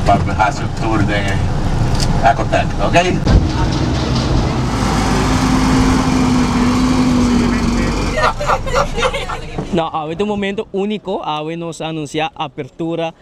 para hacer tour de Ecotec, ¿ok? No, este momento único, nos anuncia apertura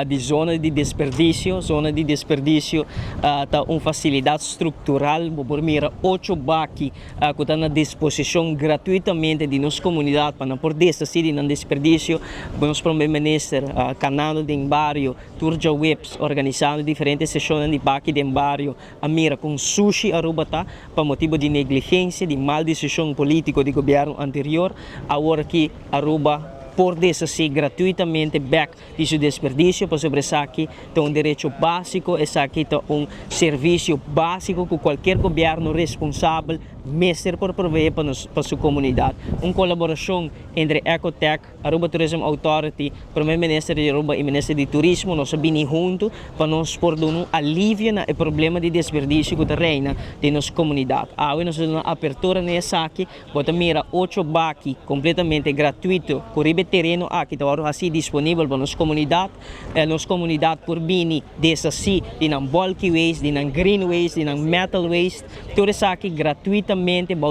de zona de desperdício. Zona de desperdício está uma facilidade estrutural por mira 8 baques que estão à disposição gratuitamente de nossa comunidade para poder decidir no desperdício. Nós primeiro-ministro, canal de bairro, turja webs, organizando diferentes sessões de baques de bairro, a mira com sushi arubata para motivo de negligência, de mal decisão política do governo anterior, agora que Aruba por decidir gratuitamente back de seu desperdício para sobre isso aqui tem um direito básico, esse aqui tem serviço básico que qualquer governo responsável mestre por prover para sua comunidade. Uma colaboração entre Ecotec, Aruba Tourism Authority, Primeiro-Ministro de Aruba e Ministro de Turismo, nós vamos juntos para nós por um alívio no problema de desperdício que reina de nossa comunidade. Nós temos uma apertura nessa aqui, bota mira 8 baques completamente gratuito, corribe terreno aqui, está assim disponível para nossa comunidade por bini dessa si, de não bulky waste, de não green waste, de não metal waste, tudo isso aqui gratuitamente,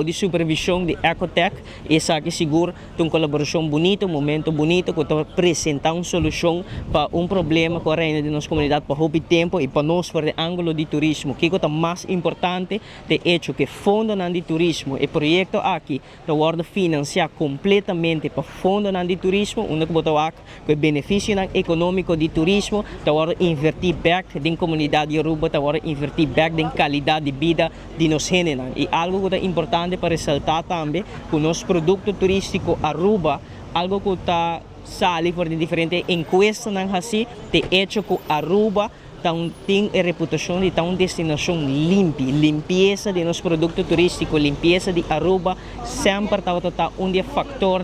de supervisão de Ecotec, essa aqui seguro, tem uma colaboração bonita, um momento bonito, que está apresentar uma solução para um problema que reina de nossa comunidade para o tempo e para nós, para o ângulo de turismo, que é o mais importante, de hecho, que fundo de turismo, e projeto aqui, está financiado completamente para fundo de turismo, onde que o benefício econômico de turismo, está invertir back em comunidade de Aruba, está invertir back em qualidade de vida de nós generais. E algo que é importante para ressaltar também, que o nosso produto turístico Aruba, algo que está sali por diferentes enquestas, de hecho que Aruba tem a reputação de uma destinação limpa, limpeza de nosso produto turístico, limpeza de Aruba, sempre está um fator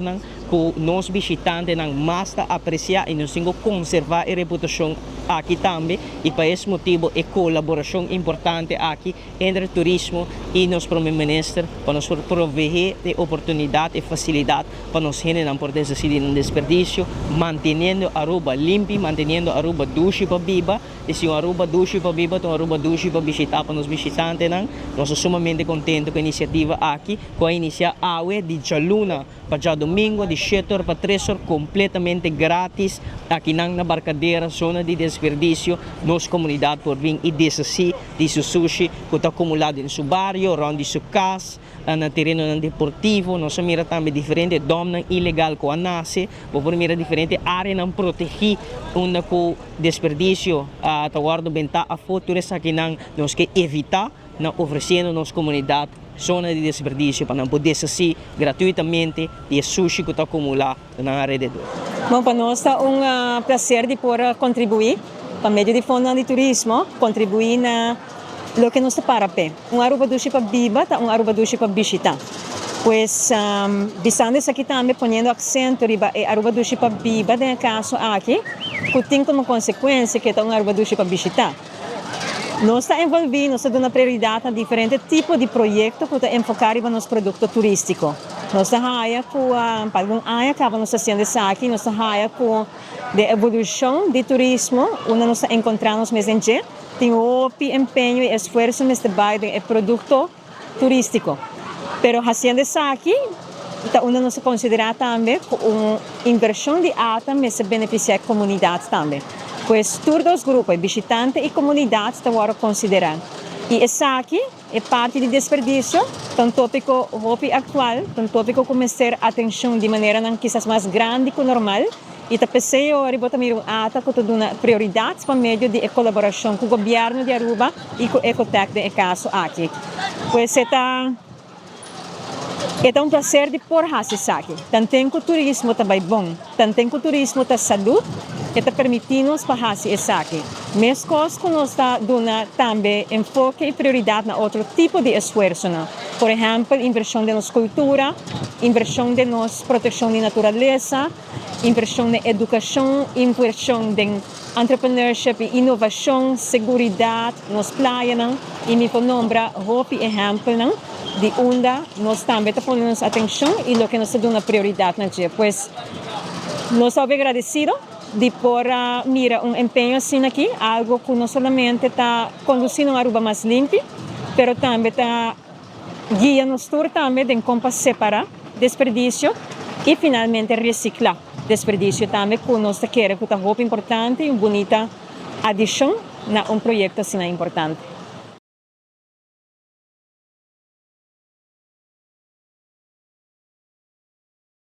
que nós visitantes mais apreciar e nós temos que conservar a reputação aqui também, e para esse motivo é colaboração importante aqui entre o turismo e nosso primeiro-ministro para nos prover de oportunidade e facilidade para nós generar por decidir um desperdício, mantendo Aruba limpa, mantendo Aruba doce para viva, e se Aruba doce para viva, então Aruba doce para visitar para os visitantes. Nós somos sumamente contentes com a iniciativa aqui, com a iniciativa AUE de Jaluna para já domingo, de 7 horas para 3 horas, completamente grátis, aqui na Barcadeira, zona de desperdício, nossa comunidade por vir e descer de seu sushi, que está acumulado em seu bairro, onde sua casa, no terreno deportivo, nós mira também diferente dom ilegal que nasce, por mira diferente área não proteger, onde o desperdício está guardado bem a futuro, aqui nós que evitar, oferecendo nossa comunidade zona de desperdício para poder sair gratuitamente de sushi que está acumulado na alrededor. Bom, para nós é um prazer de poder contribuir para meio de fundo de turismo, contribuir na lo que nos para pé. Aruba doce para viva, Aruba doce para visitar. Pues, visando isso aqui também, ponendo acento em Aruba doce para viva, no caso aqui, que tem como consequência que é Aruba doce para visitar. Nós estamos envolvidos, nós damos prioridade a diferentes tipos de projetos que estão enfocados no nosso produto turístico. Nós estamos com área que nós fazendo isso aqui, nós estamos com a evolução do turismo, onde nós encontramos mesmo tem o empenho e esforço neste bairro de produto turístico. Mas fazendo isso aqui, onde nós consideramos também uma inversão de alta, mas beneficiar a comunidade também. Pois todos os grupos, visitantes e comunidades, estão a considerar. E esse aqui é parte do desperdício, um tópico atual, um tópico que merece atenção de maneira quizás mais grande que o normal. E também eu também ata que dá prioridades para meio de colaboração com o governo de Aruba e com o Ecotec de caso aqui. Pois é um prazer de por fazer isso aqui. Tanto que o turismo também bom, tanto que o turismo está saúde, que está permitindo-nos para fazer isso aqui. Mas coisas que nós dando também enfoque e prioridade na outro tipo de esforço. Por exemplo, inversão de nossa cultura, inversão de nossa proteção da natureza, inversão na educação, inversão em entrepreneurship e inovação, segurança, nas praias. E me nombra outro exemplo de onde nós também estamos dando atenção e o que nós damos prioridade. Pois, nós estamos agradecidos de por mira un empeño assim aqui, algo que não somente está conduzindo a Aruba mais limpa, pero também está guiando-nos também de como separar desperdício e finalmente reciclar desperdício também, que nós queremos que é muito importante e uma bonita adição a um projeto assim importante.